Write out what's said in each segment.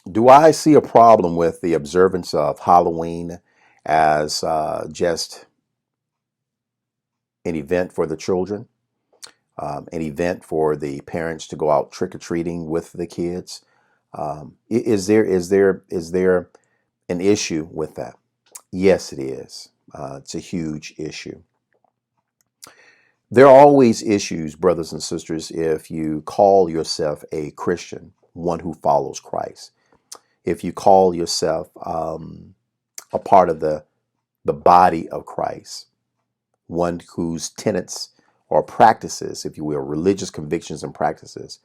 Do I see a problem with the observance of Halloween as just an event for the children, an event for the parents to go out trick-or-treating with the kids? Is there an issue with that? Yes, it is. It's a huge issue. There are always issues, brothers and sisters, if you call yourself a Christian, one who follows Christ. If you call yourself a part of the body of Christ, one whose tenets or practices, if you will, religious convictions and practices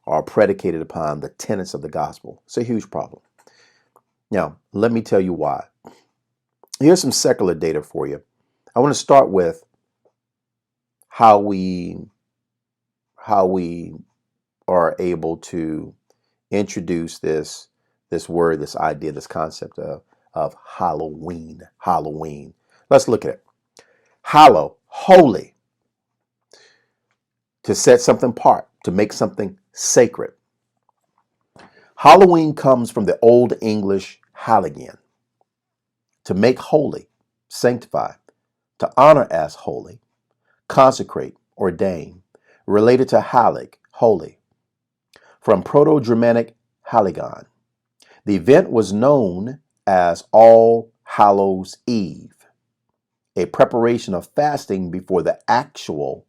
are predicated upon the tenets of the gospel. It's a huge problem. Now, let me tell you why. Here's some secular data for you. I want to start with how we are able to introduce this word, this idea, this concept of Halloween. Halloween. Let's look at it. Hallow, holy, to set something apart, to make something sacred. Halloween comes from the Old English halligan, to make holy, sanctify, to honor as holy, consecrate, ordain, related to hallig, holy, from Proto-Germanic halligan. The event was known as All Hallows Eve, a preparation of fasting before the actual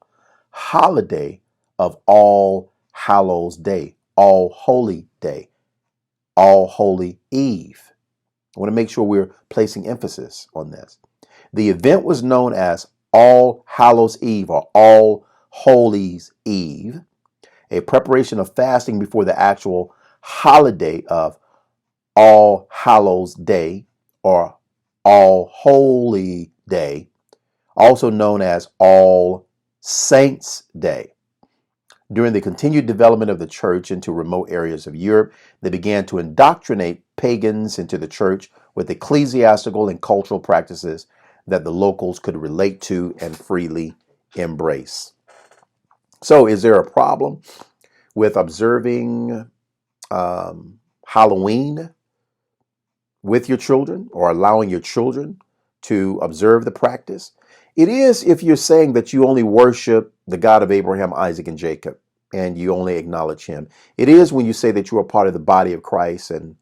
holiday of All Hallows Day, All Holy Day, All Holy Eve. I want to make sure we're placing emphasis on this. The event was known as All Hallows Eve or All Holies Eve, a preparation of fasting before the actual holiday of All Hallows Day or All Holy Day, also known as All Saints Day. During the continued development of the church into remote areas of Europe, they began to indoctrinate pagans into the church with ecclesiastical and cultural practices that the locals could relate to and freely embrace. So, is there a problem with observing Halloween with your children or allowing your children to observe the practice? It is if you're saying that you only worship the God of Abraham, Isaac, and Jacob, and you only acknowledge him. It is when you say that you are part of the body of Christ, and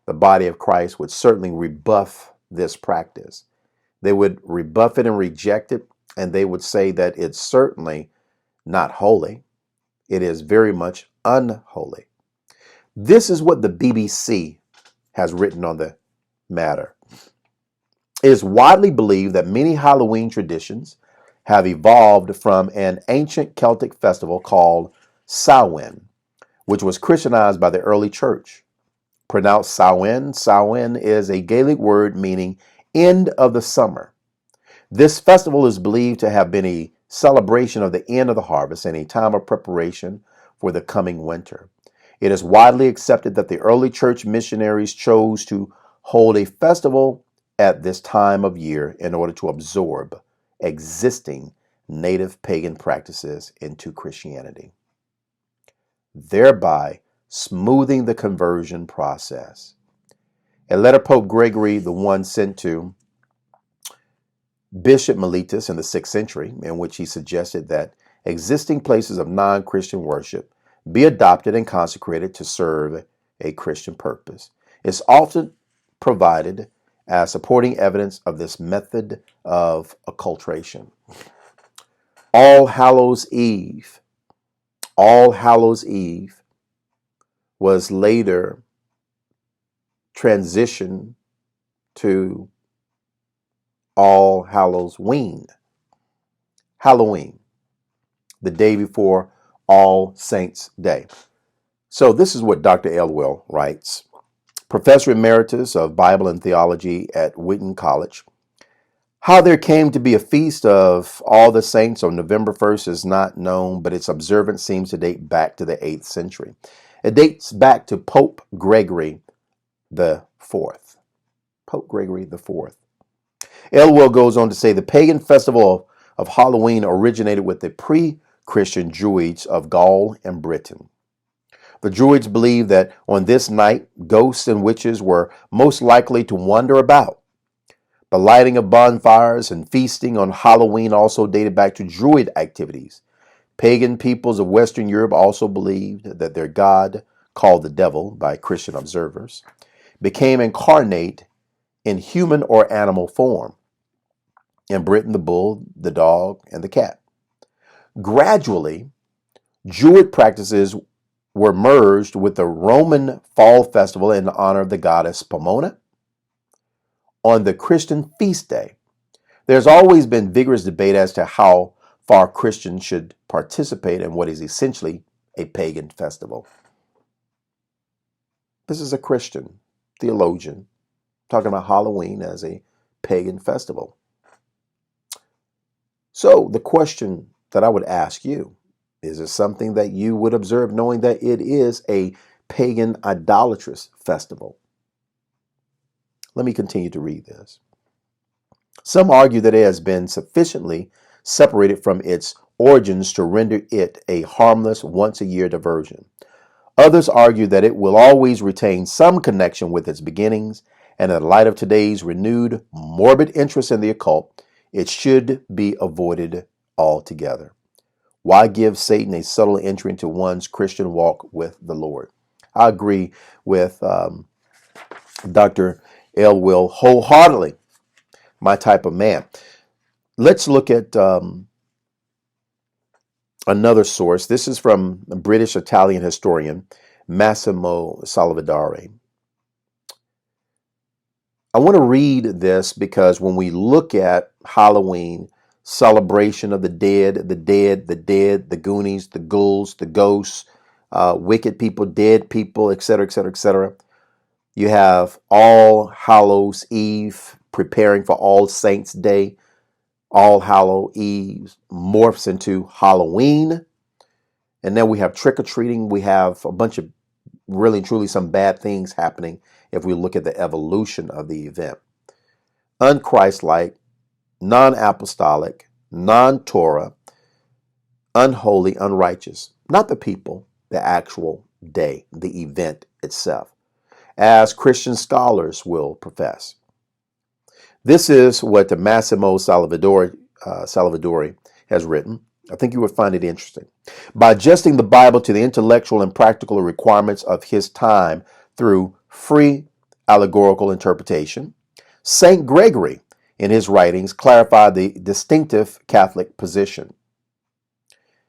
the body of Christ would certainly rebuff this practice. They would rebuff it and reject it, and they would say that it's certainly not holy. It is very much unholy. This is what the BBC has written on the matter. It is widely believed that many Halloween traditions have evolved from an ancient Celtic festival called Samhain, which was Christianized by the early church. Pronounced Samhain, Samhain is a Gaelic word meaning end of the summer. This festival is believed to have been a celebration of the end of the harvest and a time of preparation for the coming winter. It is widely accepted that the early church missionaries chose to hold a festival at this time of year in order to absorb existing native pagan practices into Christianity, thereby smoothing the conversion process. A letter Pope Gregory I sent to Bishop Mellitus in the 6th century, in which he suggested that existing places of non-Christian worship be adopted and consecrated to serve a Christian purpose, is often provided as supporting evidence of this method of occultation. All Hallows Eve was later transitioned to All Halloween, Halloween, the day before All Saints Day. So this is what Dr. Elwell writes. Professor Emeritus of Bible and Theology at Wheaton College. How there came to be a feast of all the saints on November 1st is not known, but its observance seems to date back to the 8th century. It dates back to Pope Gregory the Fourth. Pope Gregory the Fourth. Elwell goes on to say the pagan festival of Halloween originated with the pre-Christian Druids of Gaul and Britain. The Druids believed that on this night, ghosts and witches were most likely to wander about. The lighting of bonfires and feasting on Halloween also dated back to Druid activities. Pagan peoples of Western Europe also believed that their god, called the devil by Christian observers, became incarnate in human or animal form. In Britain, the bull, the dog, and the cat. Gradually, Druid practices were merged with the Roman fall festival in honor of the goddess Pomona on the Christian feast day. There's always been vigorous debate as to how far Christians should participate in what is essentially a pagan festival. This is a Christian theologian talking about Halloween as a pagan festival. So the question that I would ask you, is it something that you would observe knowing that it is a pagan idolatrous festival? Let me continue to read this. Some argue that it has been sufficiently separated from its origins to render it a harmless once-a-year diversion. Others argue that it will always retain some connection with its beginnings, and in the light of today's renewed morbid interest in the occult, it should be avoided altogether. Why give Satan a subtle entry into one's Christian walk with the Lord? I agree with Dr. Elwell wholeheartedly, my type of man. Let's look at another source. This is from a British Italian historian, Massimo Salvadori. I want to read this because when we look at Halloween, celebration of the dead, the Goonies, the ghouls, the ghosts, wicked people, dead people, etc., etc., etc. You have All Hallows Eve, preparing for All Saints Day. All Hallow Eve morphs into Halloween. And then we have trick-or-treating. We have a bunch of really and truly some bad things happening if we look at the evolution of the event. Unchristlike, non-apostolic, non-Torah, unholy, unrighteous. Not the people, the actual day, the event itself, as Christian scholars will profess. This is what the Massimo Salvadori has written. I think you would find it interesting. By adjusting the Bible to the intellectual and practical requirements of his time through free allegorical interpretation, St. Gregory, in his writings, clarified the distinctive Catholic position.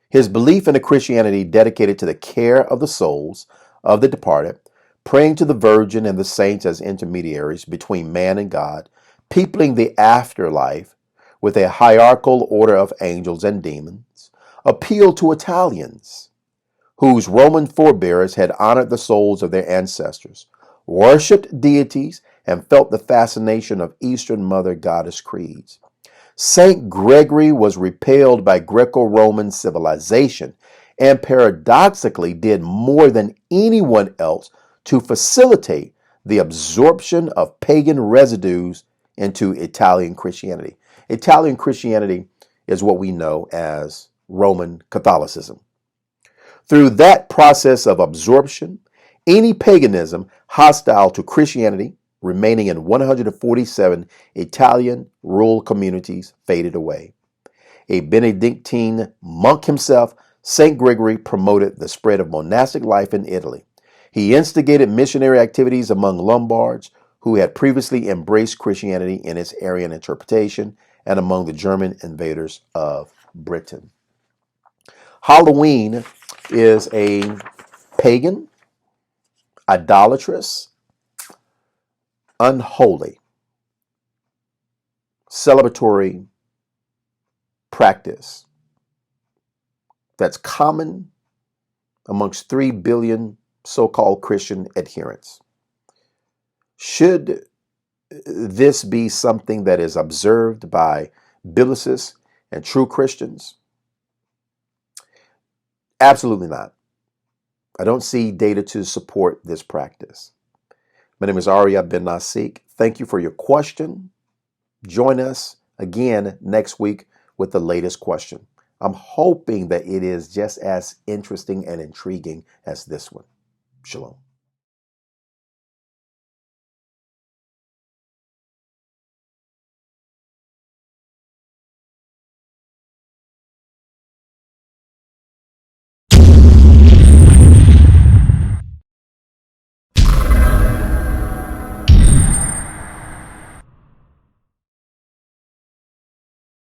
His belief in a Christianity dedicated to the care of the souls of the departed, praying to the Virgin and the saints as intermediaries between man and God, peopling the afterlife with a hierarchical order of angels and demons, appealed to Italians, whose Roman forebears had honored the souls of their ancestors, worshipped deities, and felt the fascination of Eastern Mother Goddess creeds. St. Gregory was repelled by Greco-Roman civilization and paradoxically did more than anyone else to facilitate the absorption of pagan residues into Italian Christianity. Italian Christianity is what we know as Roman Catholicism. Through that process of absorption, any paganism hostile to Christianity remaining in 147 Italian rural communities faded away. A Benedictine monk himself, St. Gregory promoted the spread of monastic life in Italy. He instigated missionary activities among Lombards who had previously embraced Christianity in its Arian interpretation and among the German invaders of Britain. Halloween is a pagan, idolatrous, unholy, celebratory practice that's common amongst 3 billion so-called Christian adherents. Should this be something that is observed by biblicists and true Christians? Absolutely not. I don't see data to support this practice. My name is Arievah Ben Naseek. Thank you for your question. Join us again next week with the latest question. I'm hoping that it is just as interesting and intriguing as this one. Shalom.